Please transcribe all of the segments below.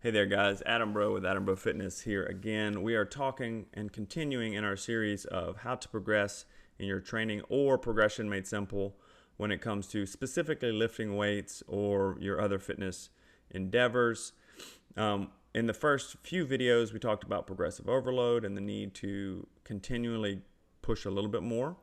Hey there guys, Adam Bro with Adam Bro Fitness here again. We are talking and continuing in our series of how to progress in your training or progression made simple when it comes to specifically lifting weights or your other fitness endeavors. In the first few videos, we talked about progressive overload and the need to continually push a little bit more.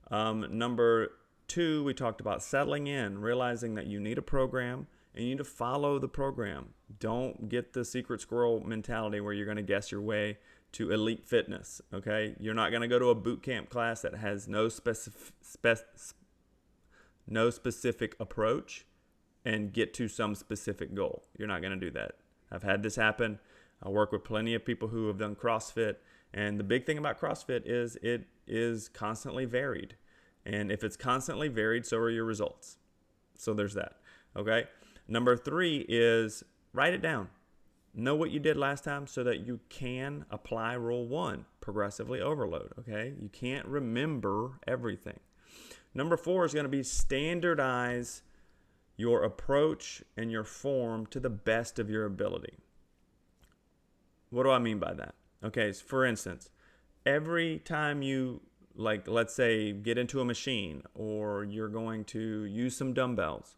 Number two, we talked about settling in, realizing that you need a program and you need to follow the program. Don't get the secret squirrel mentality where you're going to guess your way to elite fitness, okay? You're not going to go to a boot camp class that has no specific approach and get to some specific goal. You're not going to do that. I've had this happen. I work with plenty of people who have done CrossFit, and the big thing about CrossFit is it is constantly varied. And if it's constantly varied, so are your results. So there's that, okay? Number three is write it down. Know what you did last time so that you can apply rule one, progressively overload, okay? You can't remember everything. Number four is going to be standardize your approach and your form to the best of your ability. What do I mean by that? Okay, so for instance, every time you, let's say, get into a machine or you're going to use some dumbbells,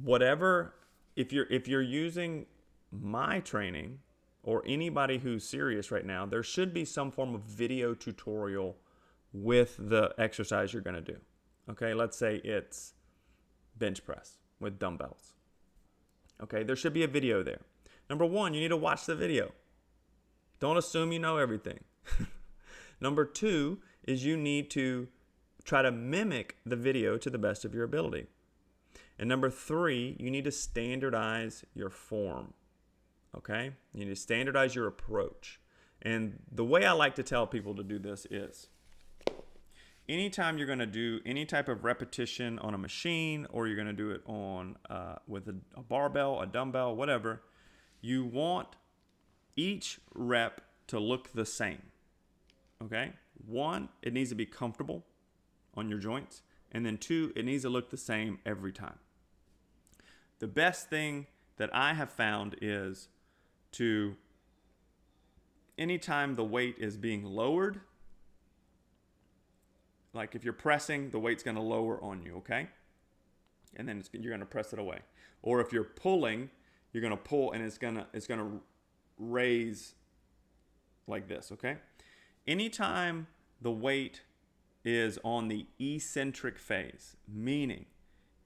whatever, if you're using my training or anybody who's serious right now, there should be some form of video tutorial with the exercise you're going to do. Okay, let's say it's bench press with dumbbells. Okay, there should be a video there. Number one, you need to watch the video. Don't assume you know everything. Number two is you need to try to mimic the video to the best of your ability. And number three, you need to standardize your form, okay? You need to standardize your approach. And the way I like to tell people to do this is anytime you're going to do any type of repetition on a machine or you're going to do it on with a barbell, a dumbbell, whatever, you want each rep to look the same, okay? One, it needs to be comfortable on your joints. And then two, it needs to look the same every time. The best thing that I have found is to, anytime the weight is being lowered, like if you're pressing, the weight's going to lower on you, okay? And then you're going to press it away. Or if you're pulling, you're going to pull and it's going to raise like this, okay? Anytime the weight is on the eccentric phase, meaning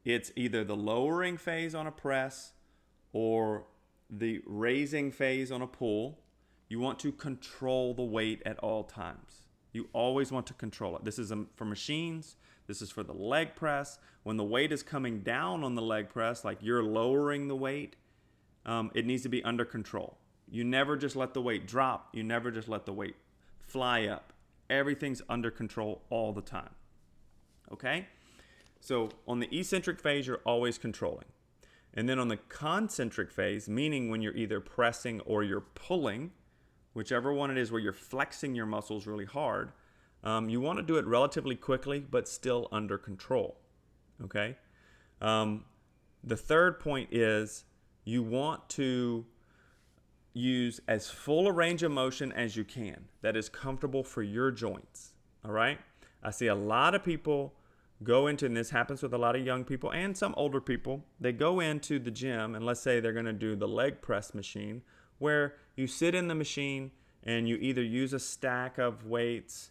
it's either the lowering phase on a press or the raising phase on a pull, you want to control the weight at all times. You always want to control it. This is for machines. This is for the leg press. When the weight is coming down on the leg press, like you're lowering the weight, it needs to be under control. You never just let the weight drop. You never just let the weight fly up. Everything's under control all the time, okay? So on the eccentric phase, you're always controlling. And then on the concentric phase, meaning when you're either pressing or you're pulling, whichever one it is where you're flexing your muscles really hard, you want to do it relatively quickly, but still under control, okay? The third point is you want to use as full a range of motion as you can that is comfortable for your joints, all right? I see a lot of people go into, and this happens with a lot of young people and some older people, they go into the gym and let's say they're going to do the leg press machine where you sit in the machine and you either use a stack of weights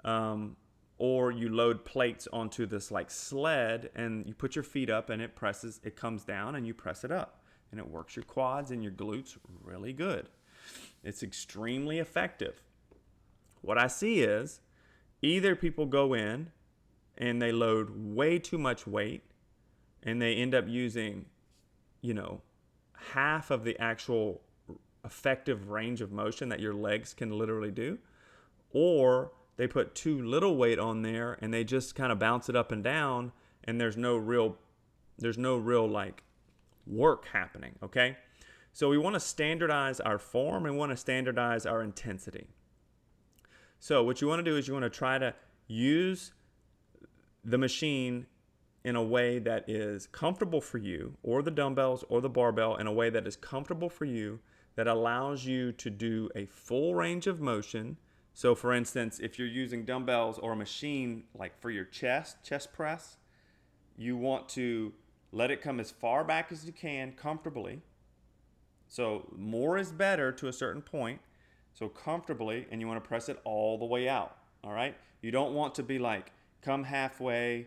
or you load plates onto this like sled and you put your feet up and it presses, it comes down and you press it up. And it works your quads and your glutes really good. It's extremely effective. What I see is either people go in and they load way too much weight and they end up using, half of the actual effective range of motion that your legs can literally do, or they put too little weight on there and they just kind of bounce it up and down and there's no real like work happening, okay? So we want to standardize our form and we want to standardize our intensity. So what you want to do is you want to try to use the machine in a way that is comfortable for you, or the dumbbells or the barbell in a way that is comfortable for you, that allows you to do a full range of motion. So for instance, if you're using dumbbells or a machine like for your chest press, you want to let it come as far back as you can comfortably. So more is better to a certain point. So comfortably, and you want to press it all the way out. All right. You don't want to be like come halfway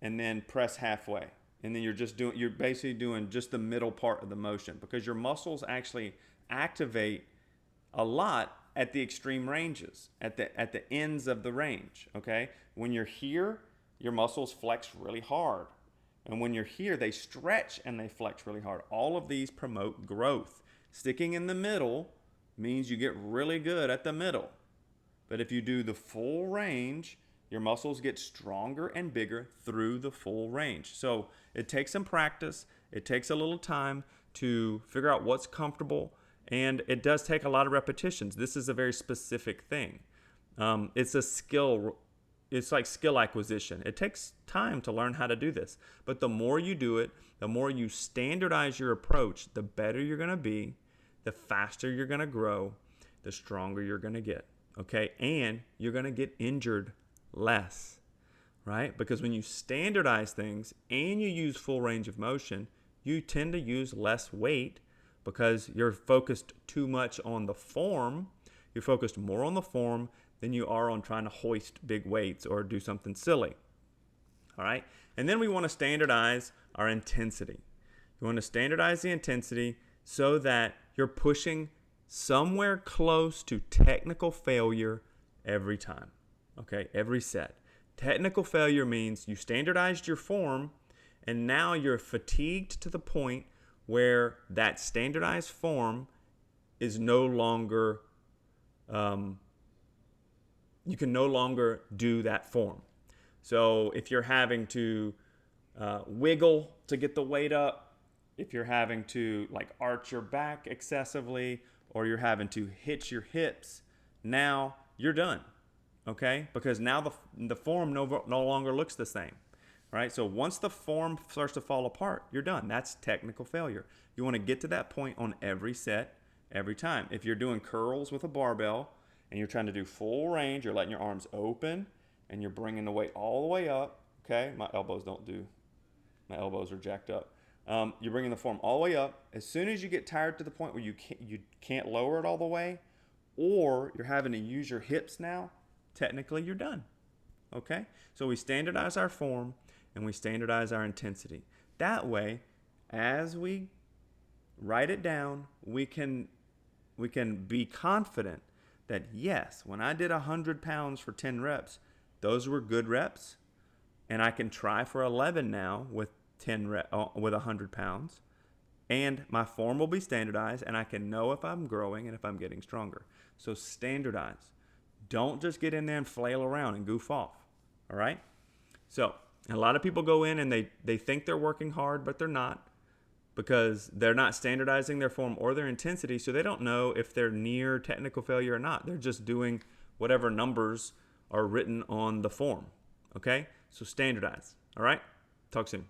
and then press halfway, and then you're basically doing just the middle part of the motion, because your muscles actually activate a lot at the extreme ranges, at the ends of the range. Okay. When you're here, your muscles flex really hard. And when you're here, they stretch and they flex really hard. All of these promote growth. Sticking in the middle means you get really good at the middle. But if you do the full range, your muscles get stronger and bigger through the full range. So it takes some practice. It takes a little time to figure out what's comfortable. And it does take a lot of repetitions. This is a very specific thing. It's a skill. It's like skill acquisition. It takes time to learn how to do this. But the more you do it, the more you standardize your approach, the better you're going to be, the faster you're going to grow, the stronger you're going to get. Okay? And you're going to get injured less, right? Because when you standardize things and you use full range of motion, you tend to use less weight because you're focused too much on the form. You're focused more on the form than you are on trying to hoist big weights or do something silly. All right? And then we want to standardize our intensity. You want to standardize the intensity so that you're pushing somewhere close to technical failure every time. Okay? Every set. Technical failure means you standardized your form and now you're fatigued to the point where that standardized form is no longer you can no longer do that form. So if you're having to wiggle to get the weight up, if you're having to like arch your back excessively, or you're having to hitch your hips, now you're done. Okay? Because now the form no longer looks the same. Right? So once the form starts to fall apart, you're done. That's technical failure. You want to get to that point on every set, every time. If you're doing curls with a barbell and you're trying to do full range, you're letting your arms open and you're bringing the weight all the way up. Okay? My elbows are jacked up. You're bringing the form all the way up. As soon as you get tired to the point where you can't lower it all the way, or you're having to use your hips now, technically you're done. Okay? So we standardize our form and we standardize our intensity. That way, as we write it down, we can be confident that yes, when I did 100 pounds for 10 reps, those were good reps, and I can try for 11 now with 100 pounds, and my form will be standardized, and I can know if I'm growing and if I'm getting stronger. So standardize. Don't just get in there and flail around and goof off. All right? So a lot of people go in and they think they're working hard, but they're not, because they're not standardizing their form or their intensity, so they don't know if they're near technical failure or not. They're just doing whatever numbers are written on the form. Okay? So standardize. All right? Talk soon.